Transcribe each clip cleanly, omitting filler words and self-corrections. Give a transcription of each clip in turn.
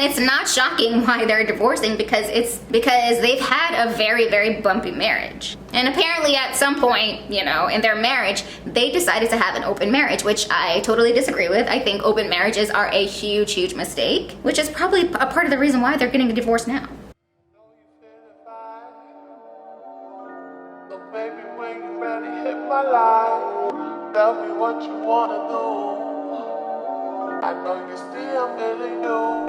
And it's not shocking why they're divorcing, because they've had a very, very bumpy marriage. And apparently at some point, you know, in their marriage, they decided to have an open marriage, which I totally disagree with. I think open marriages are a huge, huge mistake, which is probably a part of the reason why they're getting a divorce now. So baby, when you ready, hit my line. Tell me what you wanna do. I know you still feeling you.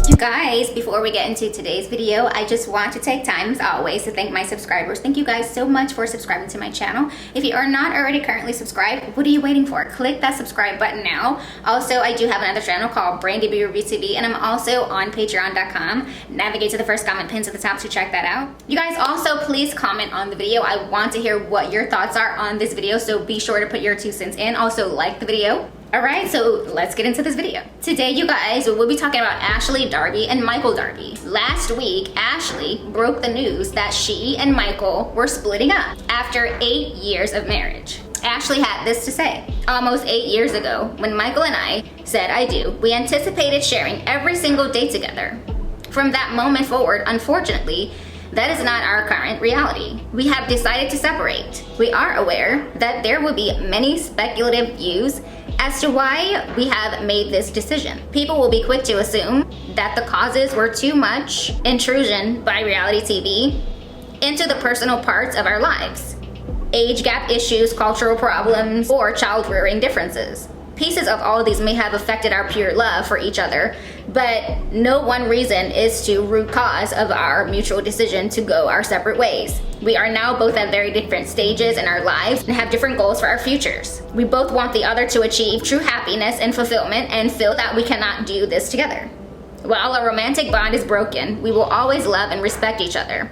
You guys, before we get into today's video, I just want to take time, as always, to thank my subscribers. Thank you guys so much for subscribing to my channel. If you are not already currently subscribed, what are you waiting for? Click that subscribe button now. Also, I do have another channel called Darby Review TV, and I'm also on patreon.com. Navigate to the first comment pinned to the top to check that out. You guys also please comment on the video. I want to hear what your thoughts are on this video, so be sure to put your 2 cents in. Also, like the video. Alright, so let's get into this video. Today, you guys, we'll be talking about Ashley Darby and Michael Darby. Last week, Ashley broke the news that she and Michael were splitting up after 8 years of marriage. Ashley had this to say. Almost 8 years ago, when Michael and I said I do, we anticipated sharing every single day together. From that moment forward, unfortunately, that is not our current reality. We have decided to separate. We are aware that there will be many speculative views as to why we have made this decision. People will be quick to assume that the causes were too much intrusion by reality TV into the personal parts of our lives. Age gap issues, cultural problems, or child rearing differences. Pieces of all of these may have affected our pure love for each other, but no one reason is to root cause of our mutual decision to go our separate ways. We are now both at very different stages in our lives and have different goals for our futures. We both want the other to achieve true happiness and fulfillment and feel that we cannot do this together. While a romantic bond is broken, we will always love and respect each other.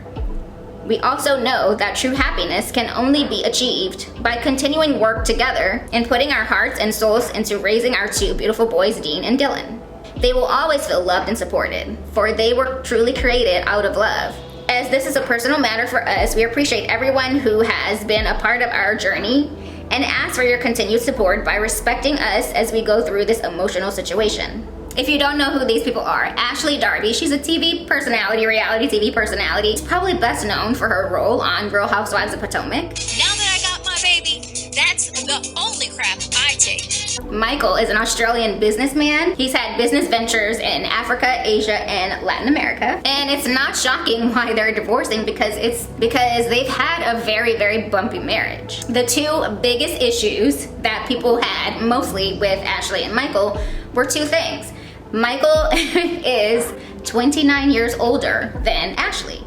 We also know that true happiness can only be achieved by continuing work together and putting our hearts and souls into raising our 2 beautiful boys, Dean and Dylan. They will always feel loved and supported, for they were truly created out of love. As this is a personal matter for us, we appreciate everyone who has been a part of our journey and ask for your continued support by respecting us as we go through this emotional situation. If you don't know who these people are, Ashley Darby, she's a TV personality, reality TV personality. She's probably best known for her role on Real Housewives of Potomac. Now that I got my baby, that's the only crap I take. Michael is an Australian businessman. He's had business ventures in Africa, Asia, and Latin America. And it's not shocking why they're divorcing, because they've had a very, very bumpy marriage. The 2 biggest issues that people had, mostly with Ashley and Michael, were 2 things. Michael is 29 years older than Ashley.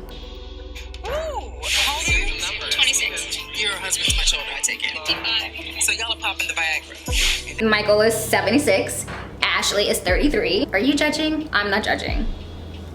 Ooh, how old are you? 26. Your husband's much older, I take it. So y'all are popping the Viagra. Michael is 76. Ashley is 33. Are you judging? I'm not judging.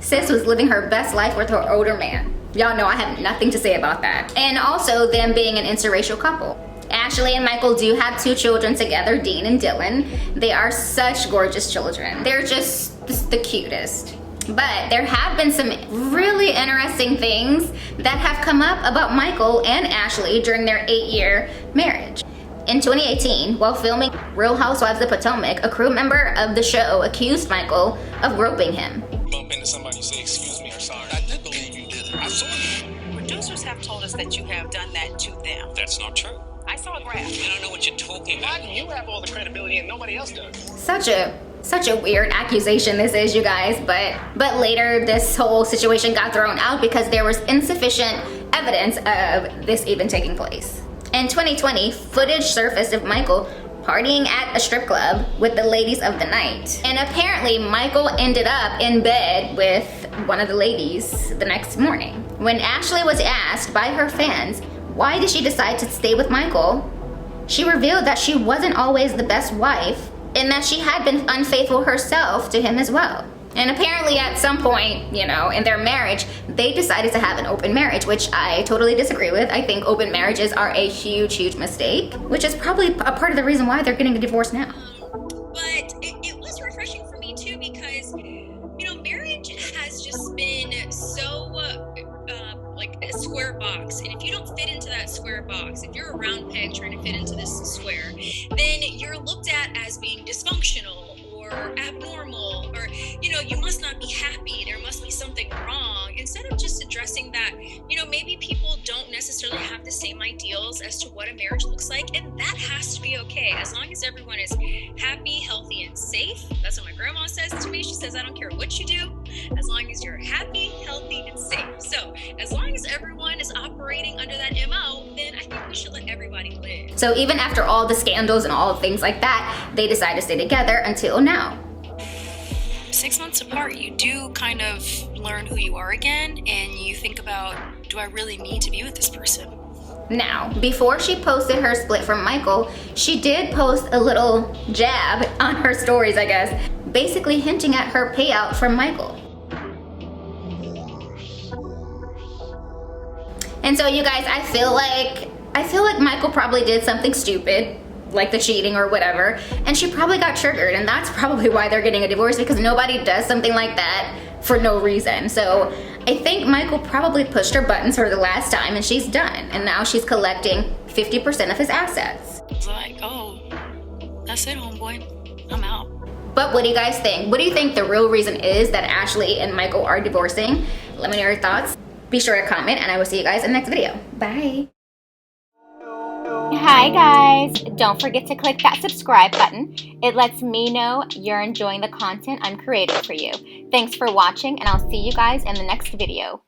Sis was living her best life with her older man. Y'all know I have nothing to say about that. And also them being an interracial couple. Ashley and Michael do have 2 children together, Dean and Dylan. They are such gorgeous children. They're just the cutest. But there have been some really interesting things that have come up about Michael and Ashley during their 8-year marriage. In 2018, while filming Real Housewives of Potomac, a crew member of the show accused Michael of groping him. Bump into somebody, say excuse me or sorry. I did believe you did it. I saw it. Producers have told us that you have done that to them. That's not true. I saw a graph. I don't know what you're talking about. Why do you have all the credibility and nobody else does? Such a weird accusation this is, you guys, but later this whole situation got thrown out because there was insufficient evidence of this even taking place. In 2020, footage surfaced of Michael partying at a strip club with the ladies of the night. And apparently Michael ended up in bed with one of the ladies the next morning. When Ashley was asked by her fans why did she decide to stay with Michael, she revealed that she wasn't always the best wife and that she had been unfaithful herself to him as well. And apparently at some point, you know, in their marriage, they decided to have an open marriage, which I totally disagree with. I think open marriages are a huge, huge mistake, which is probably a part of the reason why they're getting a divorce now. But it was refreshing for me too, because, you know, marriage has just been so like a square box. And if you don't fit into that square square box, if you're a round peg trying to fit into this square, then you're looked at as being dysfunctional or abnormal, or, you know, you must not be happy, there must be something wrong, instead of just addressing that, you know, maybe people don't necessarily have the same ideals as to what a marriage looks like, and that has to be okay, as long as everyone is happy, healthy, and safe. That's what my grandma says to me. She says, I don't care what you do, as long as you're happy, healthy, and safe. So as long as everyone is operating under that MO, then I think we should let everybody live. So even after all the scandals and all things like that, they decide to stay together until now. 6 months apart, you do kind of learn who you are again, and you think about, do I really need to be with this person? Now, before she posted her split from Michael, she did post a little jab on her stories, I guess, basically hinting at her payout from Michael. And so you guys, I feel like Michael probably did something stupid, like the cheating or whatever, and she probably got triggered, and that's probably why they're getting a divorce, because nobody does something like that for no reason. So I think Michael probably pushed her buttons for the last time, and she's done, and now she's collecting 50% of his assets. It's like, oh, that's it, homeboy, I'm out. But what do you guys think? What do you think the real reason is that Ashley and Michael are divorcing? Let me know your thoughts. Be sure to comment, and I will see you guys in the next video. Bye. Hi guys, don't forget to click that subscribe button. It lets me know you're enjoying the content I'm creating for you. Thanks for watching, and I'll see you guys in the next video.